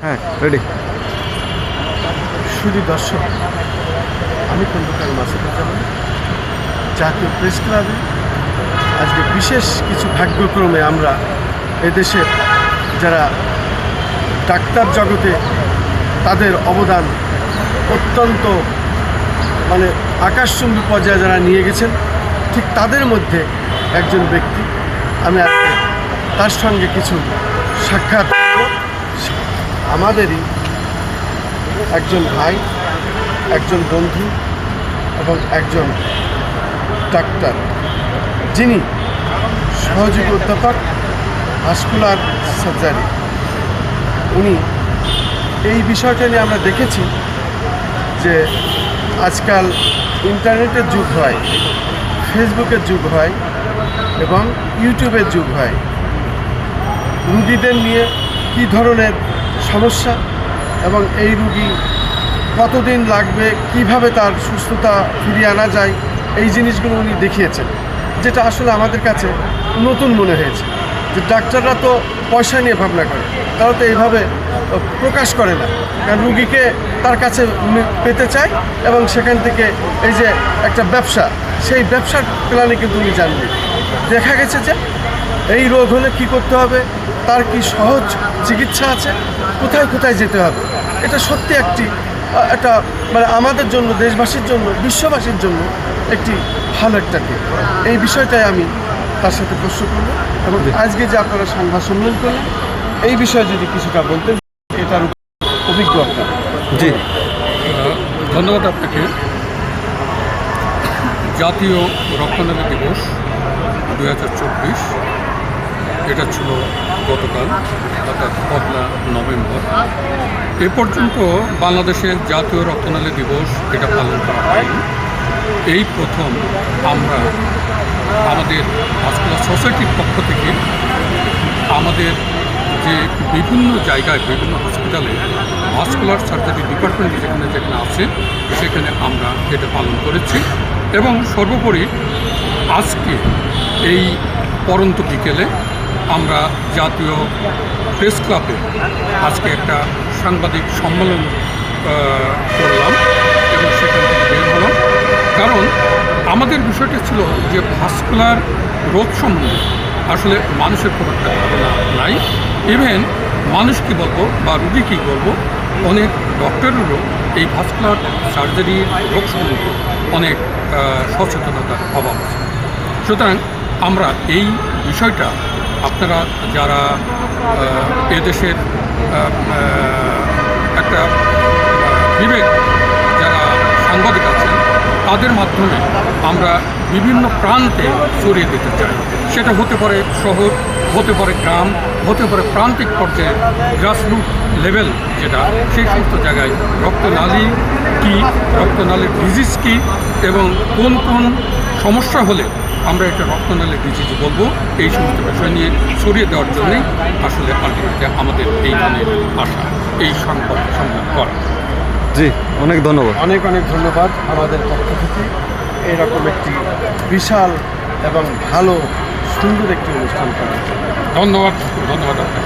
হ্যাঁ, রেডি। শুধু দর্শক, আমি খন্দকার মাসুদুজ্জামান, জাতীয় প্রেস ক্লাবে আজকে বিশেষ কিছু ভাগ্যক্রমে আমরা এদেশের যারা ডাক্তার জগতে তাদের অবদান অত্যন্ত আকাশচুম্বী পর্যায়ে যারা নিয়ে গেছেন, ঠিক তাদের মধ্যে একজন ব্যক্তি। আমি আজকে তার সঙ্গে কিছু সাক্ষাৎ আমাদেরই একজন ভাই, একজন বন্ধু এবং একজন ডাক্তার, যিনি সহযোগী অধ্যাপক ভাস্কুলার সার্জারি। উনি এই বিষয়টা নিয়ে আমরা দেখেছি যে আজকাল ইন্টারনেটের যুগ হয়, ফেসবুকের যুগ হয় এবং ইউটিউবের যুগ হয়। রুগীদের নিয়ে কী ধরনের সমস্যা এবং এই রুগী কতদিন লাগবে, কিভাবে তার সুস্থতা ফিরিয়ে আনা যায়, এই জিনিসগুলো উনি দেখিয়েছেন, যেটা আসলে আমাদের কাছে নতুন মনে হয়েছে। যে ডাক্তাররা তো পয়সা নিয়ে ভাবনা করে, তারা তো এইভাবে প্রকাশ করে না, কারণ রুগীকে তার কাছে পেতে চায় এবং সেখান থেকে এই যে একটা ব্যবসা, সেই ব্যবসার প্ল্যানে কিন্তু উনি জানবেন। দেখা গেছে যে এই রোগ হলে কি করতে হবে, তার কি সহজ চিকিৎসা আছে, কোথায় কোথায় যেতে হবে। এটা সত্যি একটা আমাদের জন্য, দেশবাসীর জন্য, বিশ্ববাসীর জন্য একটি ভালো একটা দিক। এই বিষয়টাই আমি তার সাথে প্রশ্ন করব এবং আজকে যে আপনারা সংবাদ সম্মেলন করলেন, এই বিষয়ে যদি কিছুটা বলতেন, এটার অভিজ্ঞ আপনার। জি, ধন্যবাদ আপনাকে। জাতীয় রক্তদান দিবস 2024 এটা ছিল গতকাল, অর্থাৎ 1 নভেম্বর। এ পর্যন্ত বাংলাদেশের জাতীয় রক্তদান দিবস এটা পালন করা হয়নি। এই প্রথম আমরা আমাদের ভাস্কুলার সোসাইটির পক্ষ থেকে আমাদের যে বিভিন্ন জায়গায়, বিভিন্ন হসপিটালে ভাস্কুলার সার্জারি ডিপার্টমেন্ট যেখানে যেখানে আছে, সেখানে আমরা এটা পালন করেছি। এবং সর্বোপরি আজকে এই পরন্ত বিকেলে আমরা জাতীয় প্রেস ক্লাবে আজকে একটা সাংবাদিক সম্মেলন করলাম এবং সেখান থেকে বের হলাম। কারণ আমাদের বিষয়টা ছিল যে ভাস্কুলার রোগ সম্বন্ধে আসলে মানুষের কোনো একটা ধারণা নাই। ইভেন মানুষ কী বলবো বা রুগী কী বলবো, অনেক ডক্টরেরও এই ভাস্কুলার সার্জারির রোগ সম্বন্ধে অনেক সচেতনতার অভাব আছে। সুতরাং আমরা এই বিষয়টা আপনারা যারা এদেশের একটা বিবেক যারা সাংবাদিক আছেন, তাদের মাধ্যমে আমরা বিভিন্ন প্রান্তে ছড়িয়ে দিতে চাই। সেটা হতে পারে শহর, হতে পারে গ্রাম, হতে পারে প্রান্তিক পর্যায়ে গ্রাসরুট লেভেল, যেটা সেই সমস্ত জায়গায় রক্তনালী কী, রক্তনালীর ডিজিজ কী এবং কোন কোন সমস্যা হলে আমরা একটা রক্তনালীর ডিজিজ বলবো, এই সমস্ত বিষয় নিয়ে ছড়িয়ে দেওয়ার জন্যই আসলে আলটিমেটলি আমাদের এইখানে আসা, এই সংবাদ করা। জি, অনেক ধন্যবাদ। অনেক অনেক ধন্যবাদ আমাদের পক্ষ থেকে এরকম একটি বিশাল এবং ভালো সুন্দর একটি অনুষ্ঠান করার জন্য। ধন্যবাদ আপনাকে।